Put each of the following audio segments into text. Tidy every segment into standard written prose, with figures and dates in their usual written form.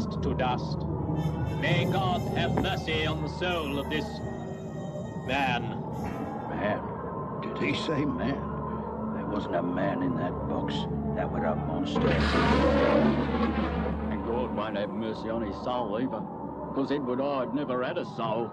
dust to dust. May God have mercy on the soul of this man. Man? Did he say man? There wasn't a man in that box. That was a monster. And God won't have mercy on his soul either, because Edward Hyde never had a soul.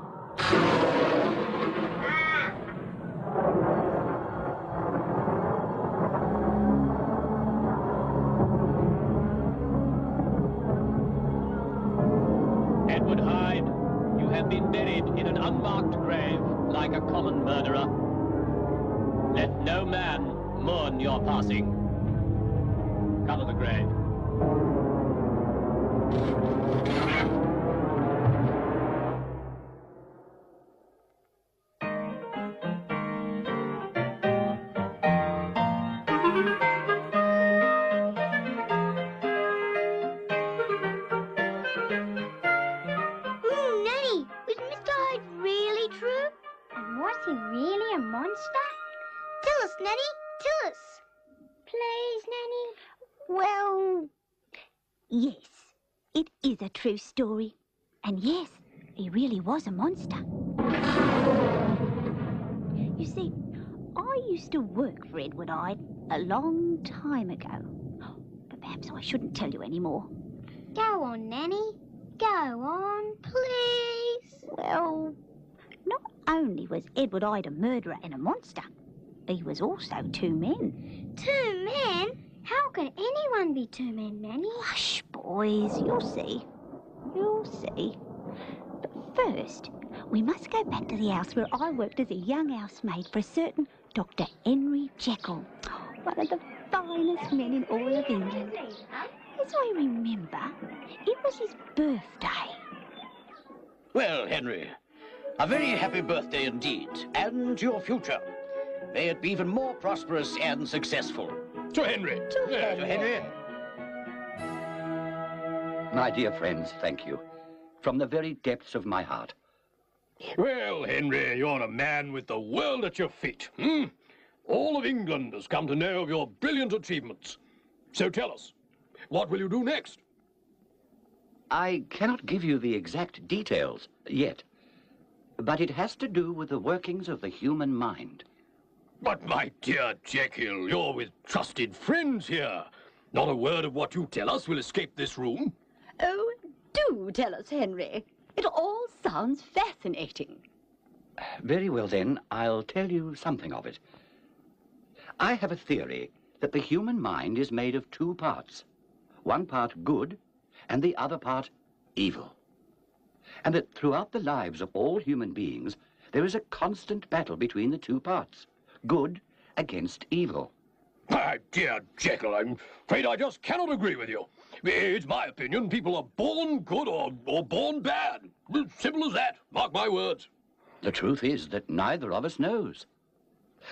Edward Hyde, you have been buried in an unmarked grave like a common murderer. Let no man mourn your passing. Cover the grave. Nanny, was Mr. Hyde really true? And was he really a monster? Tell us, Nanny, tell us. Please, Nanny. Well, yes, it is a true story. And yes, he really was a monster. You see, I used to work for Edward Hyde a long time ago. But perhaps I shouldn't tell you any more. Go on, Nanny. Go on, please. Well, not only was Edward Hyde a murderer and a monster, he was also two men. 2 men? How can anyone be 2 men, Nanny? Hush, boys, you'll see. You'll see. But first, we must go back to the house where I worked as a young housemaid for a certain Dr. Henry Jekyll, one of the finest men in all of England. As I remember, it was his birthday. Well, Henry, a very happy birthday indeed, and your future. May it be even more prosperous and successful. To Henry. To Henry. My dear friends, thank you. From the very depths of my heart. Well, Henry, you're a man with the world at your feet. All of England has come to know of your brilliant achievements. So tell us, what will you do next? I cannot give you the exact details yet, but it has to do with the workings of the human mind. But, my dear Jekyll, you're with trusted friends here. Not a word of what you tell us will escape this room. Oh, do tell us, Henry. It all sounds fascinating. Very well, then, I'll tell you something of it. I have a theory that the human mind is made of 2 parts. One part good, and the other part evil. And that throughout the lives of all human beings, there is a constant battle between the 2 parts. Good against evil. My dear Jekyll, I'm afraid I just cannot agree with you. It's my opinion people are born good or born bad. Simple as that. Mark my words. The truth is that neither of us knows.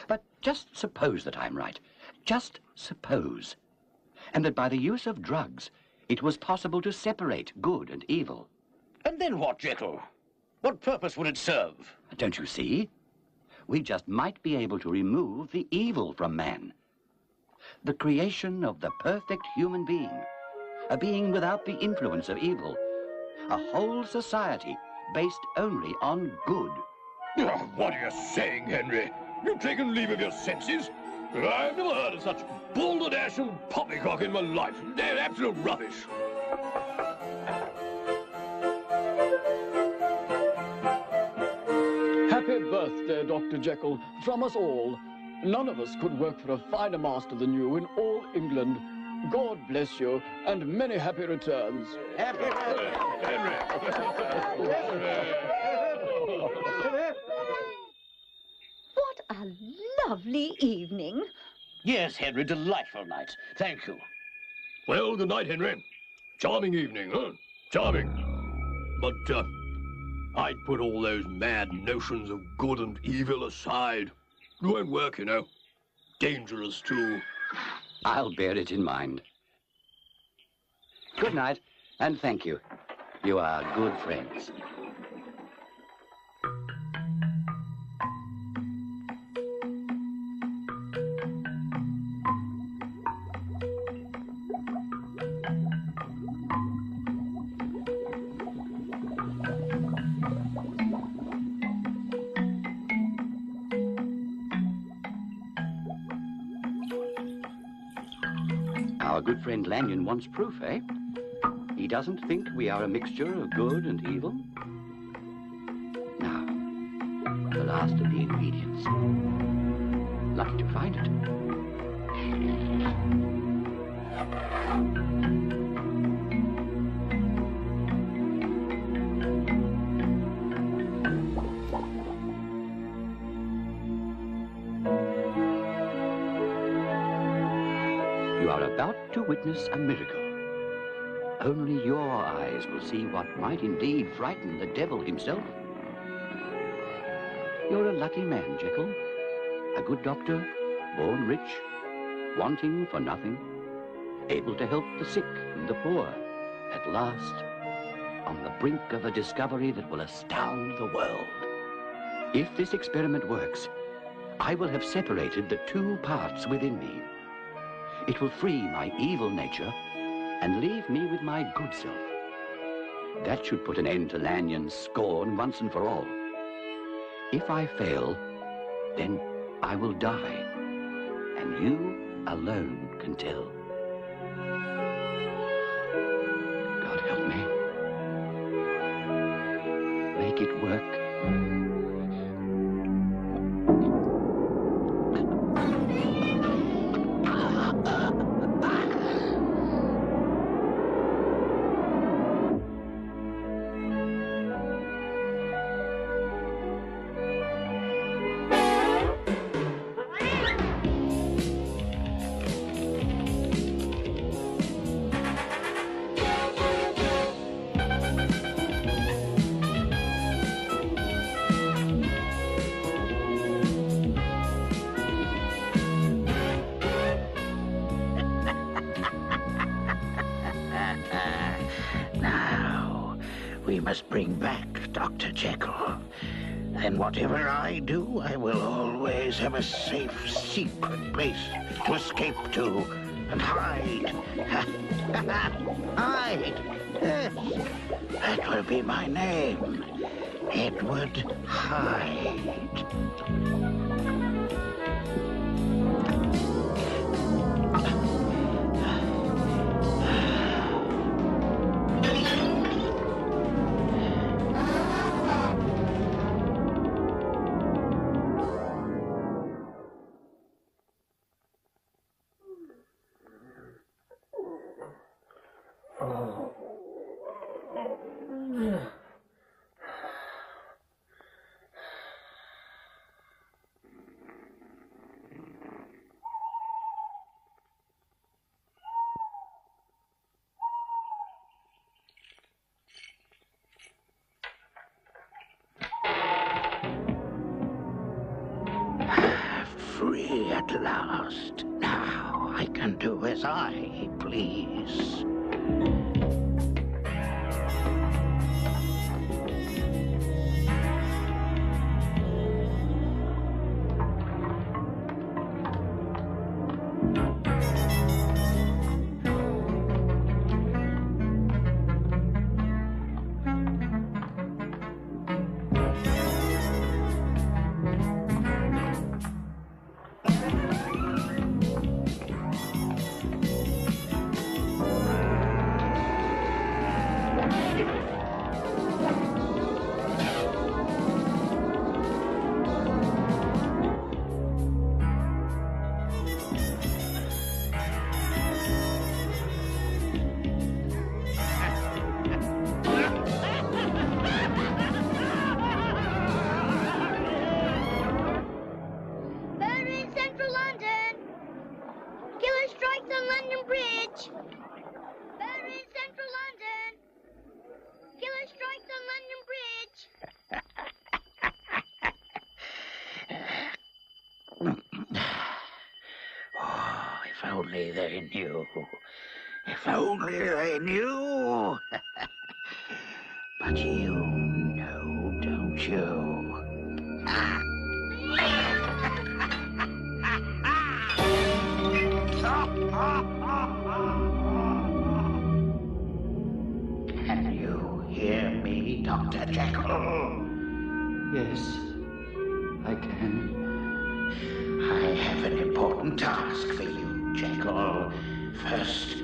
But just suppose that I'm right. Just suppose. And that by the use of drugs, it was possible to separate good and evil. And then what, Jekyll? What purpose would it serve? Don't you see? We just might be able to remove the evil from man. The creation of the perfect human being. A being without the influence of evil. A whole society based only on good. Oh, what are you saying, Henry? You've taken leave of your senses? I've never heard of such balderdash and poppycock in my life. They're absolute rubbish. Happy birthday, Dr. Jekyll, from us all. None of us could work for a finer master than you in all England. God bless you, and many happy returns. Happy birthday, Henry. What a lovely evening. Yes, Henry, delightful night. Thank you. Well, good night, Henry. Charming evening, huh? Charming. But, I'd put all those mad notions of good and evil aside. It won't work, you know. Dangerous, too. I'll bear it in mind. Good night, and thank you. You are good friends. Our good friend Lanyon wants proof, eh? He doesn't think we are a mixture of good and evil. Now, the last of the ingredients. Lucky to find it. You are about to witness a miracle. Only your eyes will see what might indeed frighten the devil himself. You're a lucky man, Jekyll. A good doctor, born rich, wanting for nothing, able to help the sick and the poor, at last, on the brink of a discovery that will astound the world. If this experiment works, I will have separated the two parts within me. It will free my evil nature and leave me with my good self. That should put an end to Lanyon's scorn once and for all. If I fail, then I will die, and you alone can tell. God help me. Make it work. We must bring back Dr. Jekyll. Then whatever I do, I will always have a safe, secret place to escape to and hide. Hide! Yes, that will be my name. Edward Hyde. Free at last. Now I can do as I please. If only they knew. If only they knew. But you know, don't you? Can you hear me, Dr. Jekyll? Yes, I can. I have an important task for you, Jekyll. First,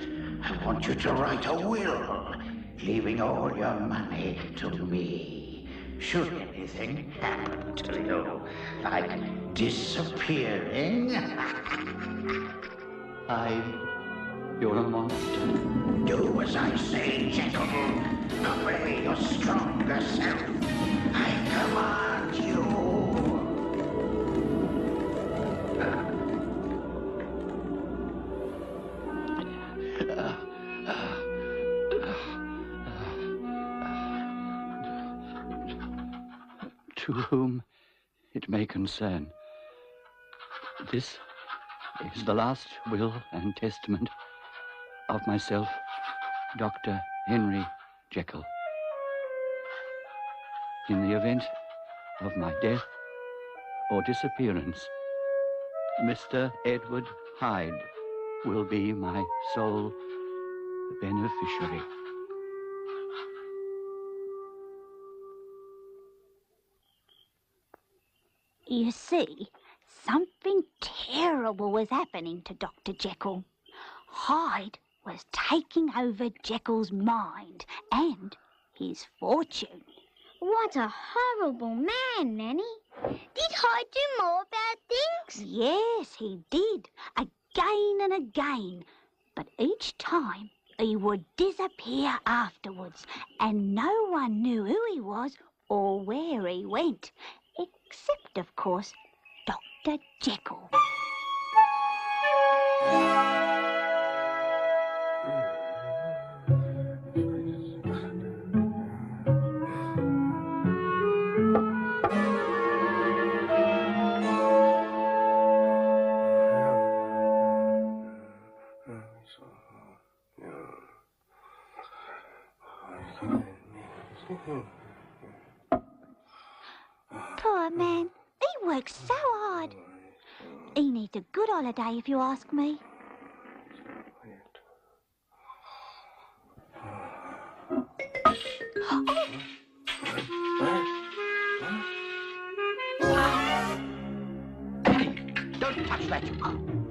I want you to write a will, leaving all your money to me. Should anything happen to you, like disappearing... You're a monster. Do as I say, Jekyll. Obey your stronger self. I command you. To whom it may concern, this is the last will and testament of myself, Dr. Henry Jekyll. In the event of my death or disappearance, Mr. Edward Hyde will be my sole beneficiary. You see, something terrible was happening to Dr. Jekyll. Hyde was taking over Jekyll's mind and his fortune. What a horrible man, Nanny. Did Hyde do more bad things? Yes, he did, again and again. But each time he would disappear afterwards, and no one knew who he was or where he went, except, of course, Dr. Jekyll. Poor man, he works so hard. He needs a good holiday, if you ask me. Don't touch that.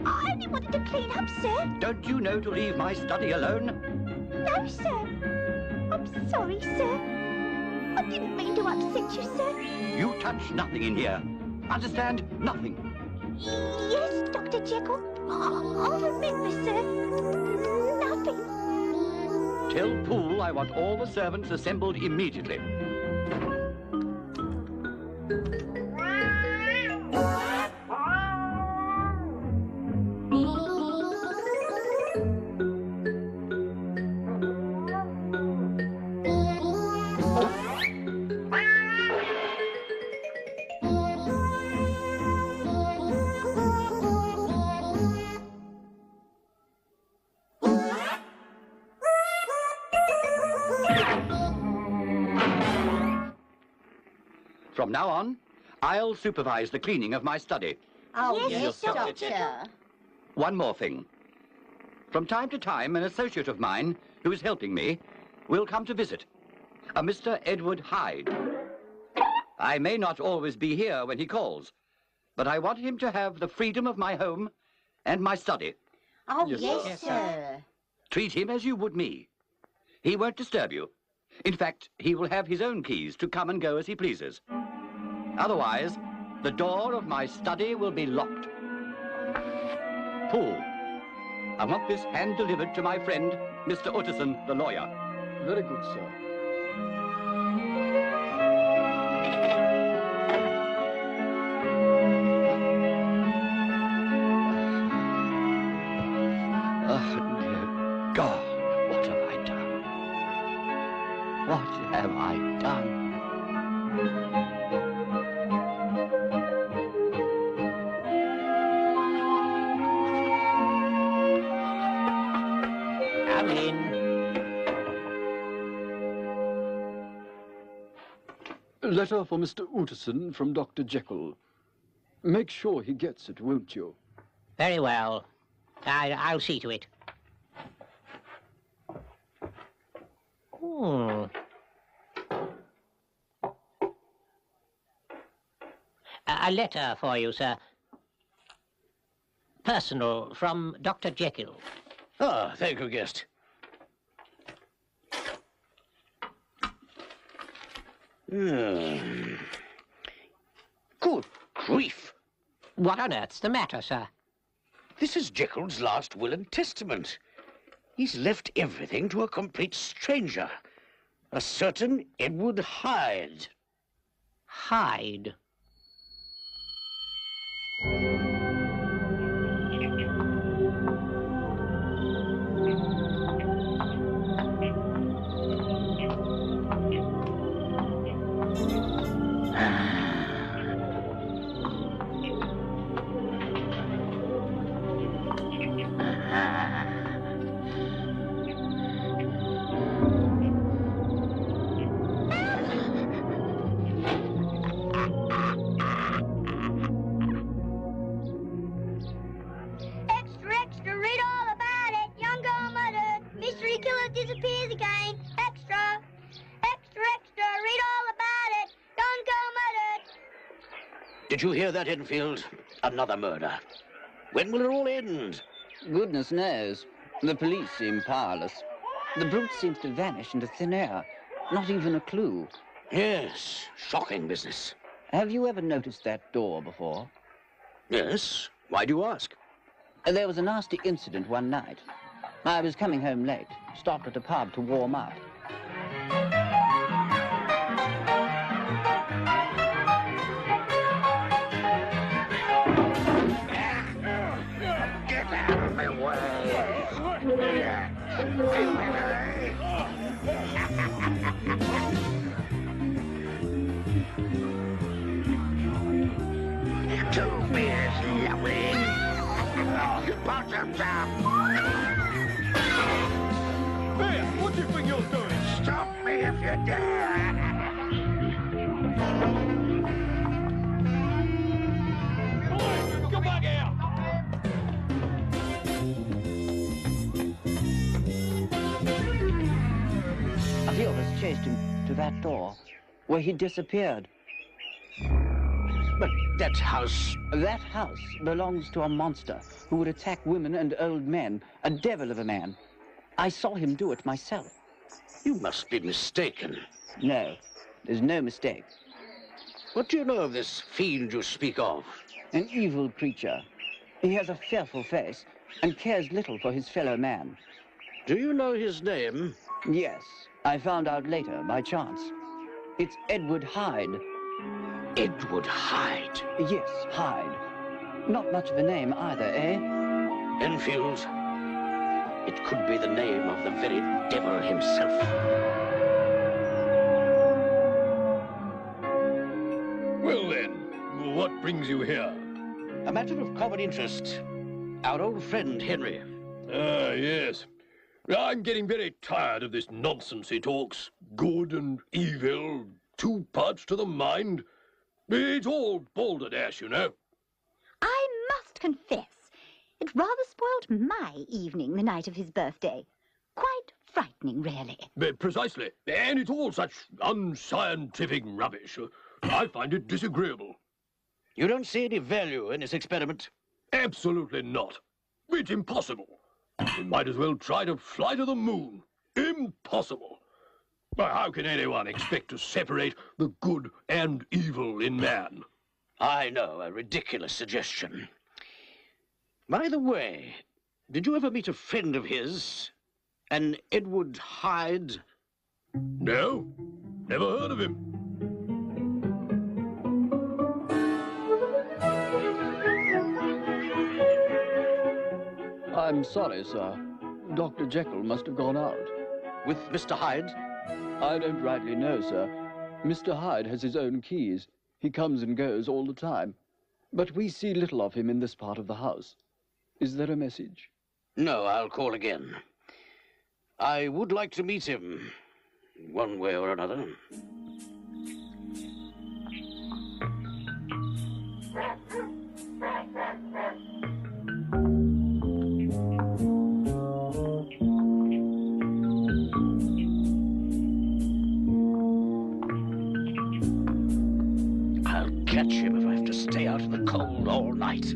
I only wanted to clean up, sir. Don't you know to leave my study alone? No, sir. I'm sorry, sir. I didn't mean to upset you, sir. You touch nothing in here. Understand? Nothing. Yes, Dr. Jekyll. I'll remember, sir. Nothing. Tell Poole I want all the servants assembled immediately. From now on, I'll supervise the cleaning of my study. Oh, Yes, Doctor. One more thing. From time to time, an associate of mine who is helping me will come to visit, a Mr. Edward Hyde. I may not always be here when he calls, but I want him to have the freedom of my home and my study. Oh, Yes, yes, sir. sir. Treat him as you would me. He won't disturb you. In fact, he will have his own keys to come and go as he pleases. Otherwise, the door of my study will be locked. Poole, I want this hand-delivered to my friend, Mr. Utterson, the lawyer. Very good, sir. Oh, dear God, what have I done? What have I done? Come in. A letter for Mr. Utterson from Dr. Jekyll. Make sure he gets it, won't you? Very well. I'll see to it. A letter for you, sir. Personal, from Dr. Jekyll. Ah, thank you, guest. Good grief. What on earth's the matter, sir? This is Jekyll's last will and testament. He's left everything to a complete stranger. A certain Edward Hyde. Hyde. Disappears again. Extra! Extra, extra! Read all about it! Young girl murdered! Did you hear that, Enfield? Another murder. When will it all end? Goodness knows. The police seem powerless. The brute seems to vanish into thin air. Not even a clue. Yes, shocking business. Have you ever noticed that door before? Yes. Why do you ask? There was a nasty incident one night. I was coming home late, stopped at a pub to warm up. Get out of my way! Two beers, lovely. Bottoms up. Hey, what do you think you're doing? Stop me if you dare. Boy, come back here! A few of us chased him to that door, where he disappeared. But that house... That house belongs to a monster who would attack women and old men, a devil of a man. I saw him do it myself. You must be mistaken. No, there's no mistake. What do you know of this fiend you speak of? An evil creature. He has a fearful face and cares little for his fellow man. Do you know his name? Yes, I found out later by chance. It's Edward Hyde. Edward Hyde. Yes, Hyde. Not much of a name either, eh? Enfield, it could be the name of the very devil himself. Well then, what brings you here? A matter of common interest. Our old friend, Henry. Ah, yes. I'm getting very tired of this nonsense he talks. Good and evil, two parts to the mind. It's all balderdash, you know. I must confess, it rather spoiled my evening the night of his birthday. Quite frightening, really. Precisely. And it's all such unscientific rubbish. I find it disagreeable. You don't see any value in this experiment? Absolutely not. It's impossible. We might as well try to fly to the moon. Impossible. But how can anyone expect to separate the good and evil in man? I know, a ridiculous suggestion. By the way, did you ever meet a friend of his? An Edward Hyde? No, never heard of him. I'm sorry, sir. Dr. Jekyll must have gone out. With Mr. Hyde? I don't rightly know, sir. Mr. Hyde has his own keys. He comes and goes all the time. But we see little of him in this part of the house. Is there a message? No, I'll call again. I would like to meet him, one way or another. I'll catch him if I have to stay out in the cold all night.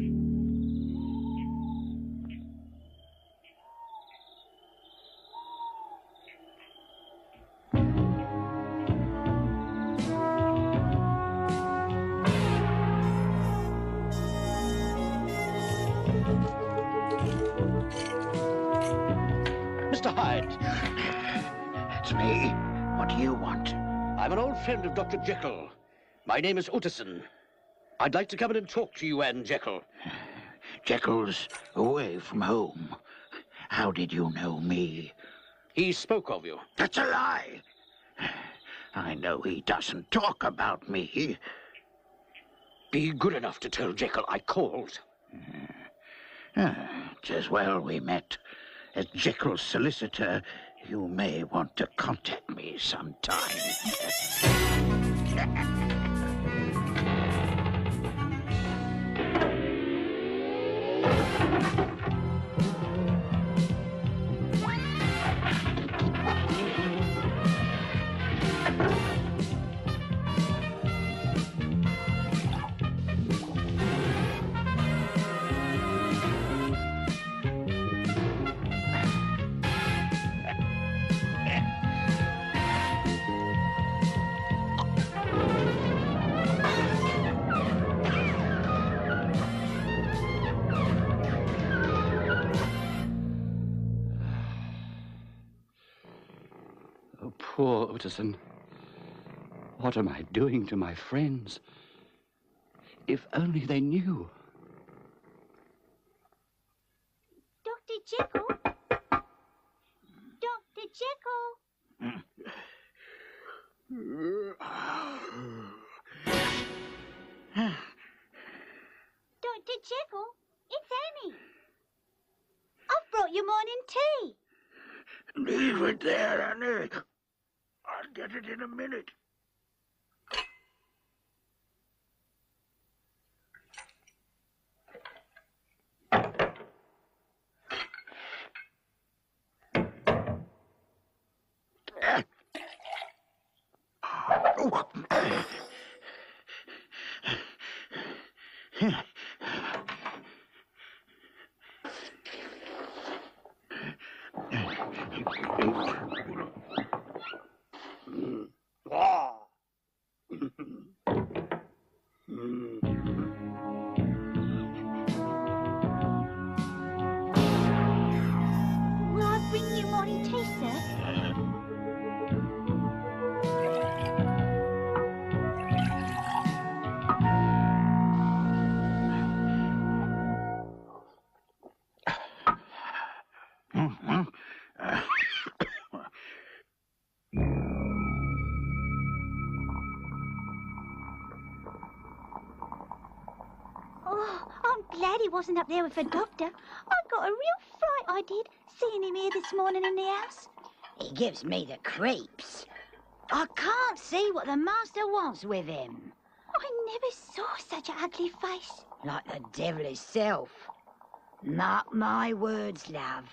I'm an old friend of Dr. Jekyll. My name is Utterson. I'd like to come in and talk to you and Jekyll. Jekyll's away from home. How did you know me? He spoke of you. That's a lie. I know he doesn't talk about me. Be good enough to tell Jekyll I called. It's as well we met. As Jekyll's solicitor, you may want to contact me sometime. Poor Utterson. What am I doing to my friends? If only they knew. Dr. Jekyll? Dr. Jekyll? Dr. Jekyll, it's Annie. I've brought you morning tea. Leave it there, Annie. I'll get it in a minute. Will I bring you morning tea, sir? Oh, I'm glad he wasn't up there with the doctor. I got a real fright, I did, seeing him here this morning in the house. He gives me the creeps. I can't see what the master wants with him. I never saw such an ugly face. Like the devil himself. Mark my words, love.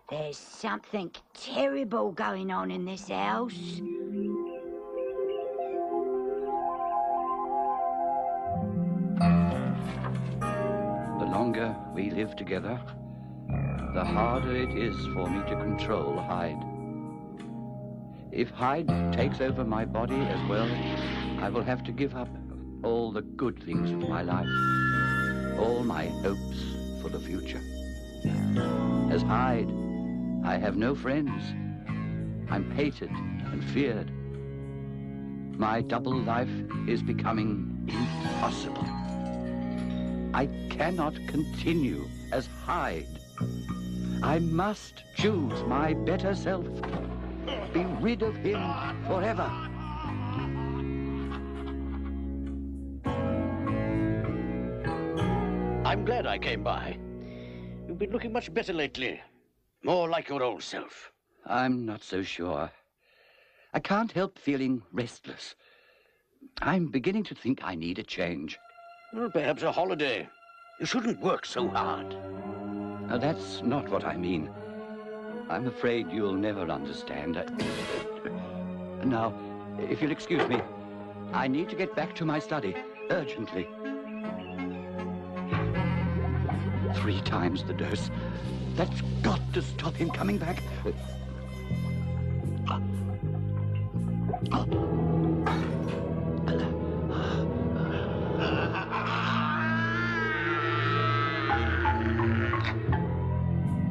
There's something terrible going on in this house. The longer we live together, the harder it is for me to control Hyde. If Hyde takes over my body as well, I will have to give up all the good things of my life, all my hopes for the future. As Hyde, I have no friends. I'm hated and feared. My double life is becoming impossible. I cannot continue as Hyde. I must choose my better self. Be rid of him forever. I'm glad I came by. You've been looking much better lately. More like your old self. I'm not so sure. I can't help feeling restless. I'm beginning to think I need a change. Well, perhaps a holiday. You shouldn't work so hard. Now, that's not what I mean. I'm afraid you'll never understand. Now, if you'll excuse me, I need to get back to my study, urgently. 3 times the dose. That's got to stop him coming back.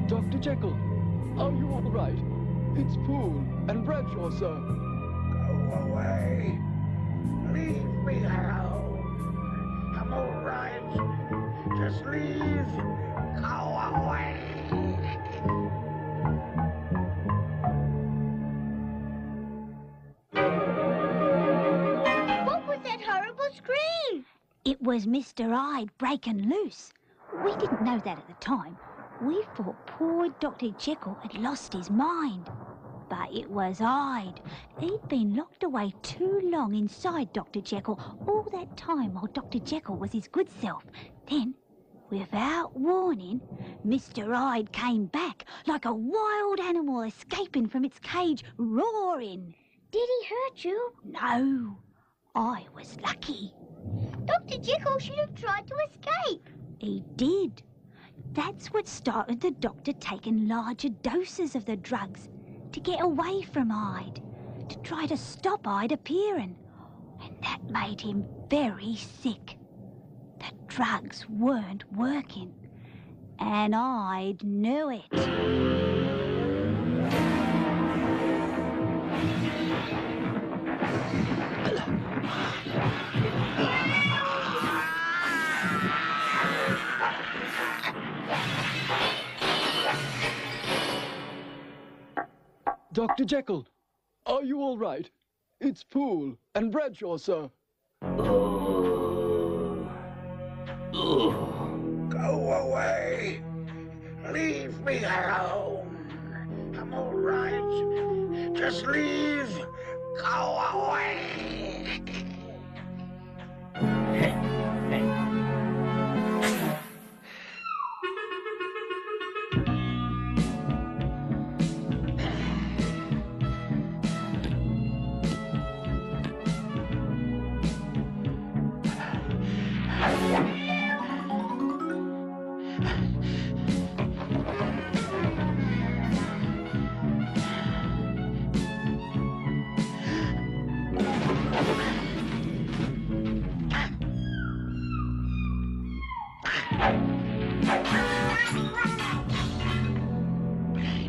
Dr. Jekyll, are you all right? It's Poole and Bradshaw, sir. away. Leave me alone. I'm all right. Just leave. Go away. What was that horrible scream? It was Mr. Hyde breaking loose. We didn't know that at the time. We thought poor Dr. Jekyll had lost his mind. But it was Hyde. He'd been locked away too long inside Dr. Jekyll all that time while Dr. Jekyll was his good self. Then, without warning, Mr. Hyde came back like a wild animal escaping from its cage, roaring. Did he hurt you? No, I was lucky. Dr. Jekyll should have tried to escape. He did. That's what started the doctor taking larger doses of the drugs to get away from Hyde, to try to stop Hyde appearing. And that made him very sick. The drugs weren't working, and Hyde knew it. Dr. Jekyll, are you all right? It's Poole and Bradshaw, sir. Go away. Leave me alone. I'm all right. Just leave. Go away.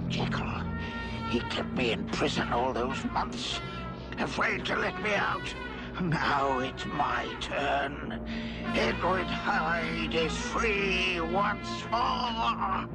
Jekyll. He kept me in prison all those months, afraid to let me out. Now it's my turn. Edward Hyde is free once more.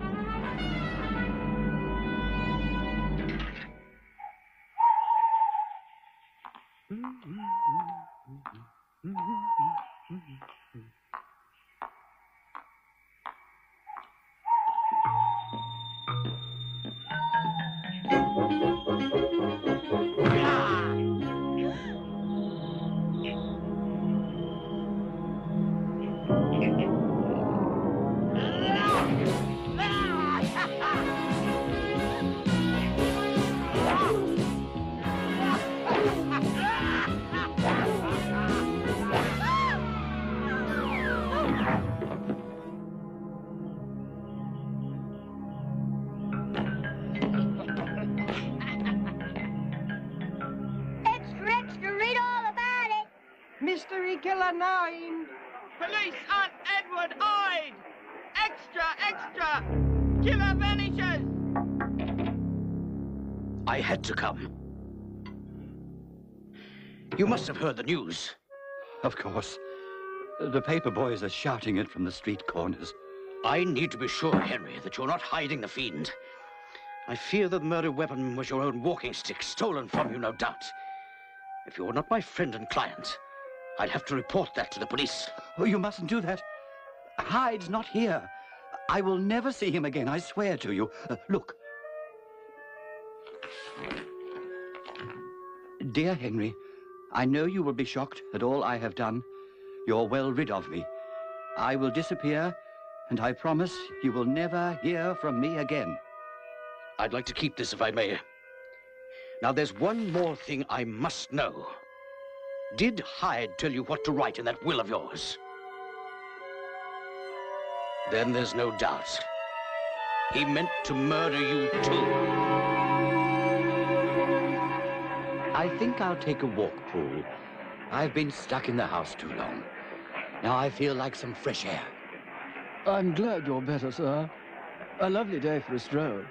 Mystery Killer 9. Police on Edward Hyde! Extra, extra! Killer vanishes! I had to come. You must have heard the news. Of course. The paper boys are shouting it from the street corners. I need to be sure, Henry, that you're not hiding the fiend. I fear the murder weapon was your own walking stick, stolen from you, no doubt. If you were not my friend and client, I'd have to report that to the police. Oh, you mustn't do that. Hyde's not here. I will never see him again, I swear to you. Look. Dear Henry, I know you will be shocked at all I have done. You're well rid of me. I will disappear, and I promise you will never hear from me again. I'd like to keep this if I may. Now, there's one more thing I must know. Did Hyde tell you what to write in that will of yours? Then there's no doubt. He meant to murder you too. I think I'll take a walk, Poole. I've been stuck in the house too long. Now I feel like some fresh air. I'm glad you're better, sir. A lovely day for a stroll.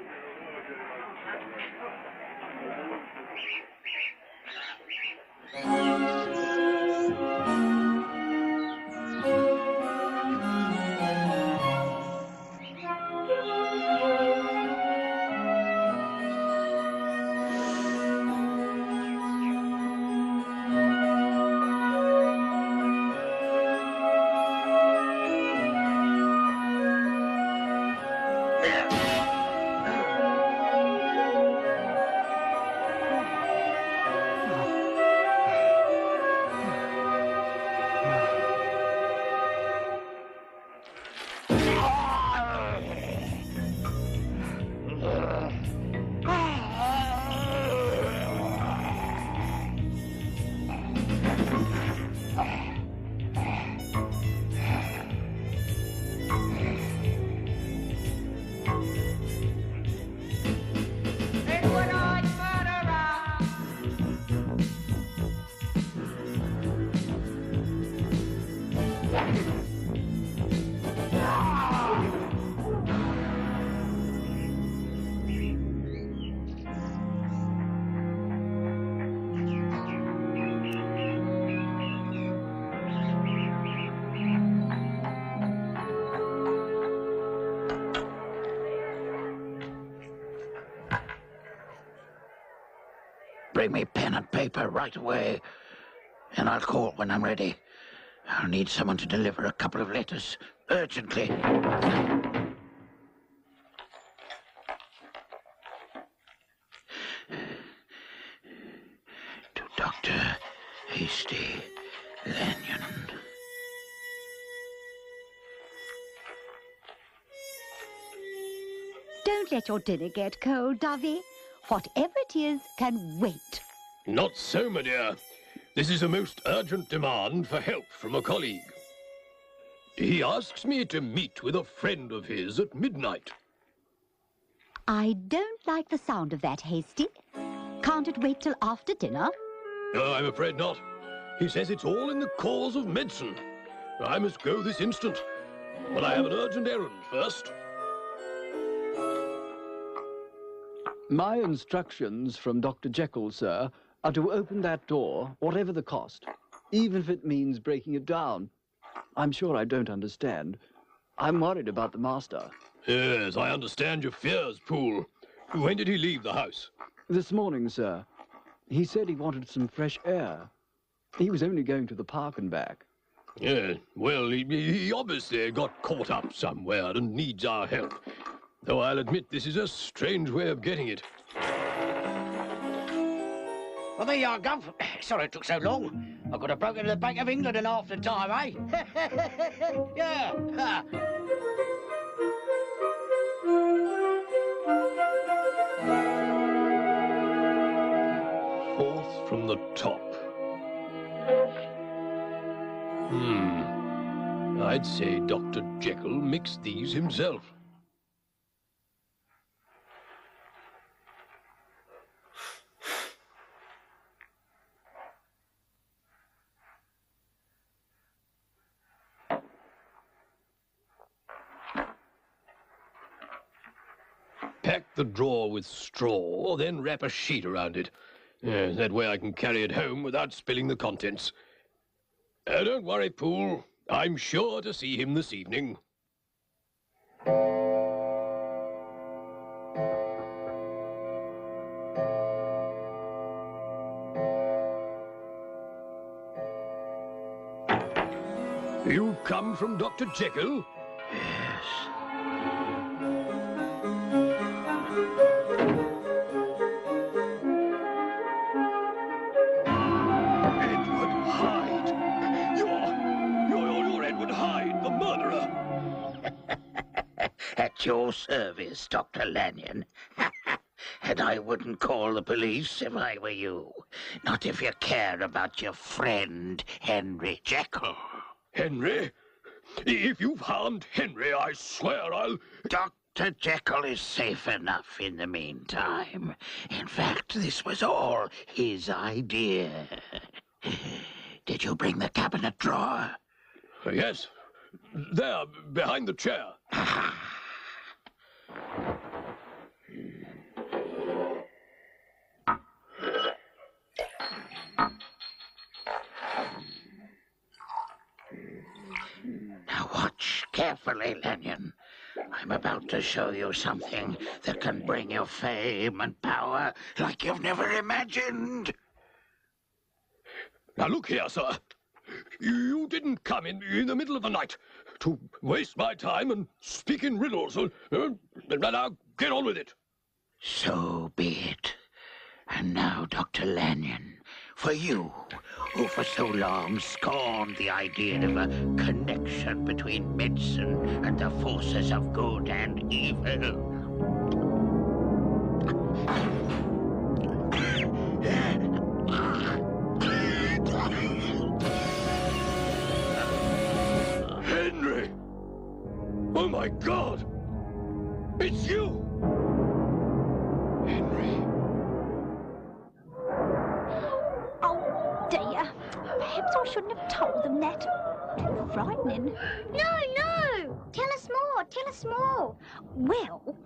Bring me pen and paper right away, and I'll call when I'm ready. I'll need someone to deliver a couple of letters, urgently. To Dr. Hasty Lanyon. Don't let your dinner get cold, Dovey. Whatever it is can wait. Not so, my dear. This is a most urgent demand for help from a colleague. He asks me to meet with a friend of his at midnight. I don't like the sound of that, Hasty. Can't it wait till after dinner? No, I'm afraid not. He says it's all in the cause of medicine. I must go this instant. But I have an urgent errand first. My instructions from Dr. Jekyll, sir, are to open that door, whatever the cost, even if it means breaking it down. I'm sure I don't understand. I'm worried about the master. Yes, I understand your fears, Poole. When did he leave the house? This morning, sir. He said he wanted some fresh air. He was only going to the park and back. Yeah, well, he obviously got caught up somewhere and needs our help. Though I'll admit this is a strange way of getting it. Well, there you go. Sorry it took so long. I could have broken to the Bank of England in half the time, eh? Yeah. Fourth from the top. I'd say Dr. Jekyll mixed these himself. Pack the drawer with straw, then wrap a sheet around it. That way I can carry it home without spilling the contents. Don't worry, Poole. I'm sure to see him this evening. You come from Dr. Jekyll? Yes. At your service, Dr. Lanyon. And I wouldn't call the police if I were you. Not if you care about your friend, Henry Jekyll. Henry? If you've harmed Henry, I swear I'll... Dr. Jekyll is safe enough in the meantime. In fact, this was all his idea. Did you bring the cabinet drawer? Yes. There, behind the chair. Now watch carefully, Lanyon. I'm about to show you something that can bring you fame and power like you've never imagined. Now look here, sir. You didn't come in the middle of the night to waste my time and speak in riddles. Now, get on with it. So be it. And now, Dr. Lanyon, for you, who for so long scorned the idea of a connection between medicine and the forces of good and evil. Henry! Oh my God! It's you! Henry. Oh, dear. Perhaps I shouldn't have told them that. Too frightening. No! Tell us more, tell us more. Well,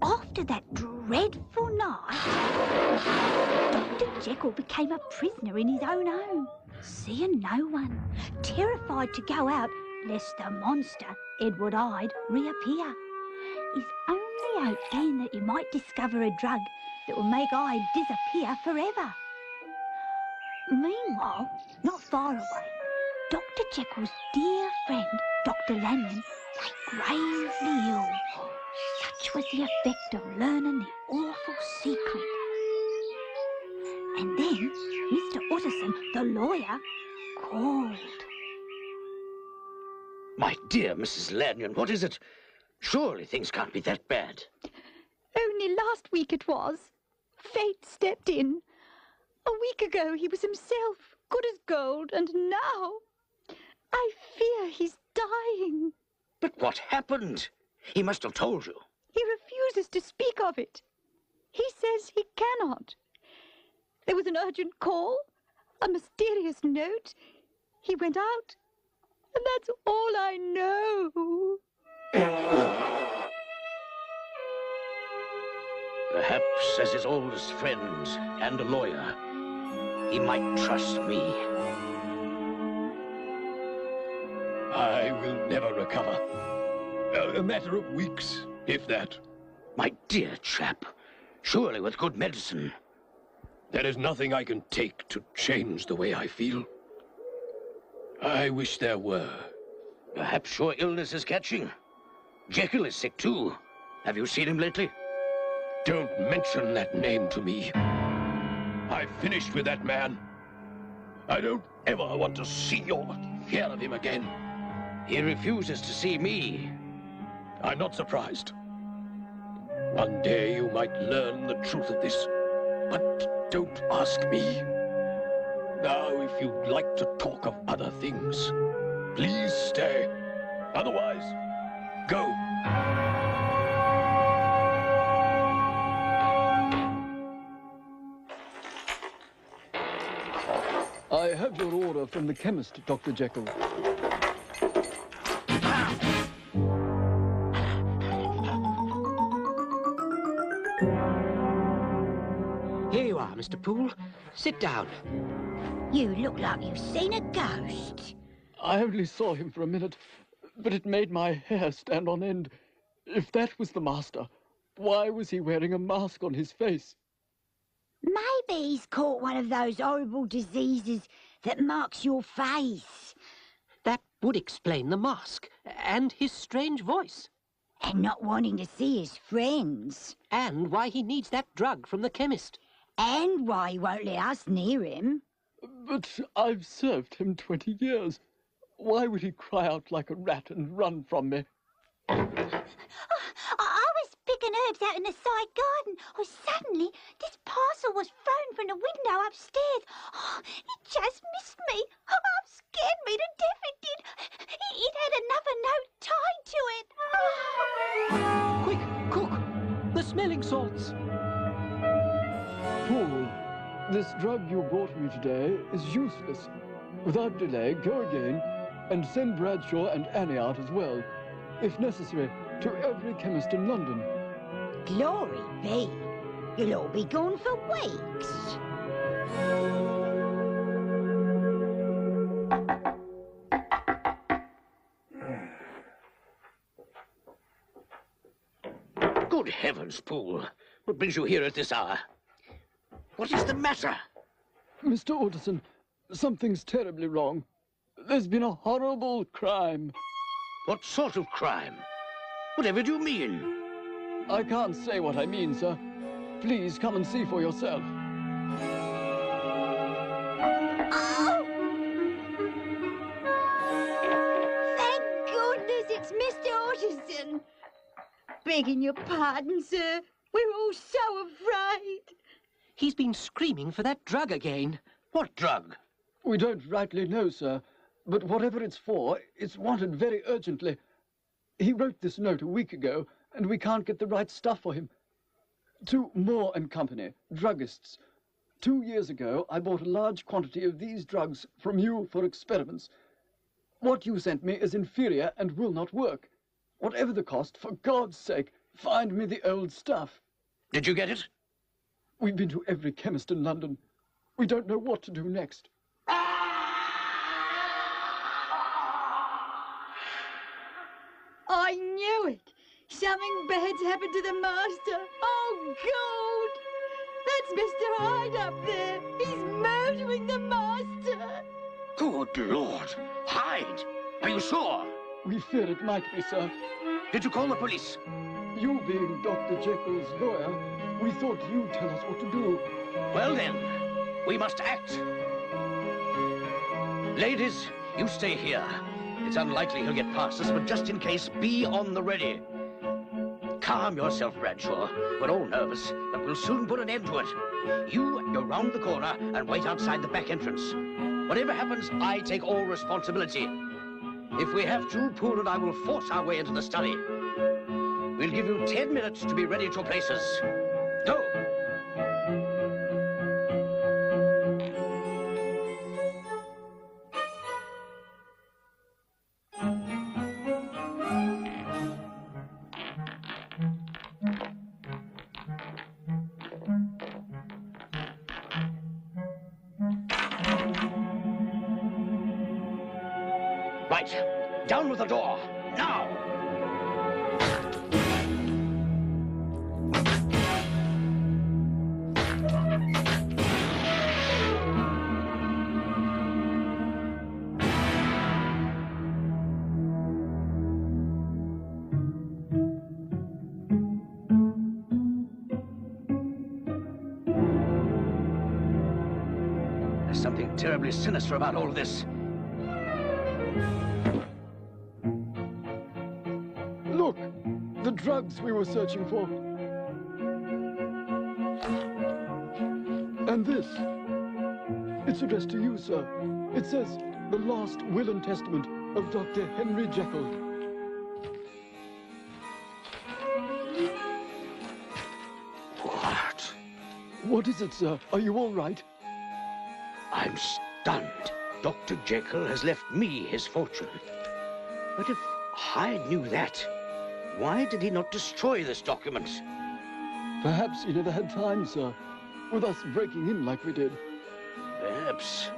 after that dreadful night, Dr. Jekyll became a prisoner in his own home, seeing no one, terrified to go out lest the monster, Edward Hyde, reappear. His only hope being that he might discover a drug that will make Hyde disappear forever. Meanwhile, not far away, Dr. Jekyll's dear friend, Dr. Lanyon, lay gravely ill. Such was the effect of learning the awful secret. And then Mr. Utterson, the lawyer, called. My dear Mrs. Lanyon, what is it? Surely things can't be that bad. Only last week it was. Fate stepped in. A week ago he was himself, good as gold, and now I fear he's dying. But what happened? He must have told you. He refuses to speak of it. He says he cannot. There was an urgent call, a mysterious note. He went out, and that's all I know. Perhaps as his oldest friend and a lawyer, he might trust me. I will never recover. A matter of weeks, if that. My dear chap, surely with good medicine. There is nothing I can take to change the way I feel. I wish there were. Perhaps your illness is catching. Jekyll is sick too. Have you seen him lately? Don't mention that name to me. I've finished with that man. I don't ever want to see or hear of him again. He refuses to see me. I'm not surprised. One day you might learn the truth of this, but don't ask me. Now, if you'd like to talk of other things, please stay. Otherwise, go. I have your order from the chemist, Dr. Jekyll. Here you are, Mr. Poole. Sit down. You look like you've seen a ghost. I only saw him for a minute, but it made my hair stand on end. If that was the master, why was he wearing a mask on his face? Maybe he's caught one of those horrible diseases that marks your face. That would explain the mask and his strange voice. And not wanting to see his friends. And why he needs that drug from the chemist. And why he won't let us near him. But I've served him 20 years. Why would he cry out like a rat and run from me? I was picking herbs out in the side garden. Oh, suddenly, this parcel was thrown from the window upstairs. Oh, it just missed me. Oh, scared me to death, it did. It had another note tied to it. Quick, cook! The smelling salts! Paul, this drug you brought me today is useless. Without delay, go again and send Bradshaw and Annie out as well, if necessary, to every chemist in London. Glory be. You'll all be gone for weeks. Good heavens, Poole. What brings you here at this hour? What is the matter? Mr. Utterson, something's terribly wrong. There's been a horrible crime. What sort of crime? Whatever do you mean? I can't say what I mean, sir. Please come and see for yourself. Oh! Thank goodness it's Mr. Utterson. Begging your pardon, sir. We're all so afraid. He's been screaming for that drug again. What drug? We don't rightly know, sir. But whatever it's for, it's wanted very urgently. He wrote this note a week ago, and we can't get the right stuff for him. To Moore and Company, druggists. 2 years ago, I bought a large quantity of these drugs from you for experiments. What you sent me is inferior and will not work. Whatever the cost, for God's sake, find me the old stuff. Did you get it? We've been to every chemist in London. We don't know what to do next. I knew it. Something bad's happened to the master. Oh, God! That's Mr. Hyde up there. He's murdering the master. Good Lord. Hyde! Are you sure? We fear it might be, sir. Did you call the police? You being Dr. Jekyll's lawyer, we thought you'd tell us what to do. Well then, we must act. Ladies, you stay here. It's unlikely he'll get past us, but just in case, be on the ready. Calm yourself, Bradshaw. We're all nervous, but we'll soon put an end to it. You go round the corner and wait outside the back entrance. Whatever happens, I take all responsibility. If we have to, Poole and I will force our way into the study. We'll give you 10 minutes to be ready at your places. Go! Right. Down with the door. Now! There's something terribly sinister about all of this. Look! The drugs we were searching for. And this. It's addressed to you, sir. It says, the last will and testament of Dr. Henry Jekyll. What? What is it, sir? Are you all right? I'm stunned. Dr. Jekyll has left me his fortune. But if Hyde knew that, why did he not destroy this document? Perhaps he never had time, sir, with us breaking in like we did. Perhaps.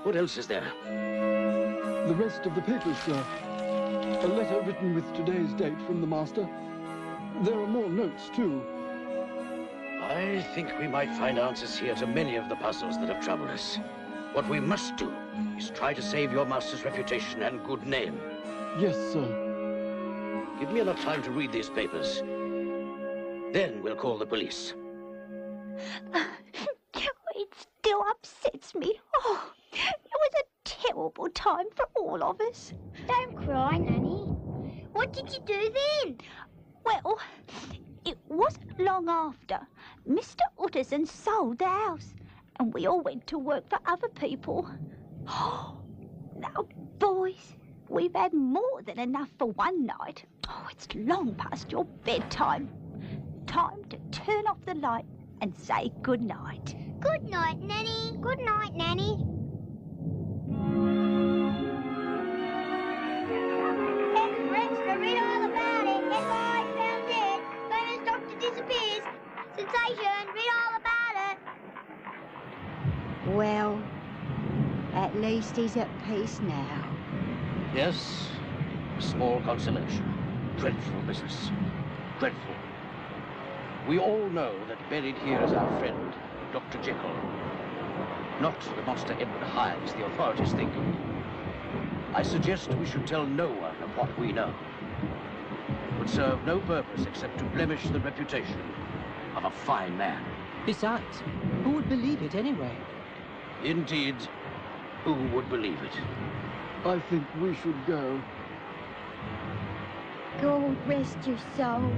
What else is there? The rest of the papers, sir. A letter written with today's date from the master. There are more notes, too. I think we might find answers here to many of the puzzles that have troubled us. What we must do is try to save your master's reputation and good name. Yes, sir. Give me enough time to read these papers. Then we'll call the police. It still upsets me. Oh, it was a terrible time for all of us. Don't cry, Nanny. What did you do then? Well, it wasn't long after Mr. Utterson sold the house, and we all went to work for other people. Oh, now, boys, we've had more than enough for one night. Oh, it's long past your bedtime. Time to turn off the light and say good night. Good night, Nanny. Good night, Nanny. Extra, read all about it. Henry found dead. Famous doctor disappears. Sensation, read all about it. Well, at least he's at peace now. Yes, a small consolation. Dreadful business. Dreadful. We all know that buried here is our friend, Dr. Jekyll. Not the monster Edward Hyde, as the authorities think. I suggest we should tell no one of what we know. It would serve no purpose except to blemish the reputation of a fine man. Besides, who would believe it anyway? Indeed, who would believe it? I think we should go. God rest your soul.